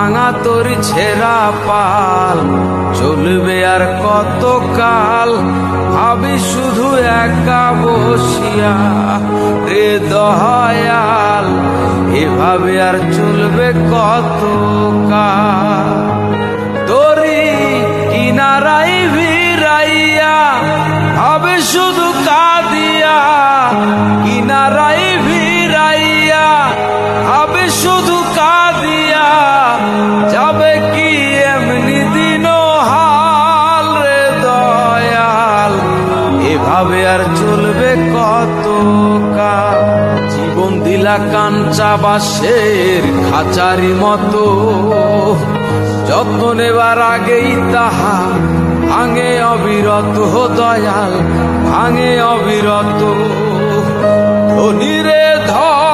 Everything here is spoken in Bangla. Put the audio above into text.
ভাঙা তোর ছেঁড়া পাল চলবে আর কত কাল, ভাবি শুধু একা বসিয়া রে দয়াল, এভাবে আর চলবে কত কাল। তোরি কিনারাই ভিড়াইয়া ভাবে শুধু কাঁদিয়া, কিনারাই ভিড়াইয়া ভাবে শুধু কাঁদিয়া, যাবে কি এমনি দিন হাল রে দয়াল, এভাবে আর চলবে কত কাল। জীবন দিলা কাঞ্চা বাঁশের খাঁচারি মতো, যত্ন নেবার আগেই তাহা ভাঙে অবিরত দয়াল, ভাঙে অবিরত। ধনী রে ধর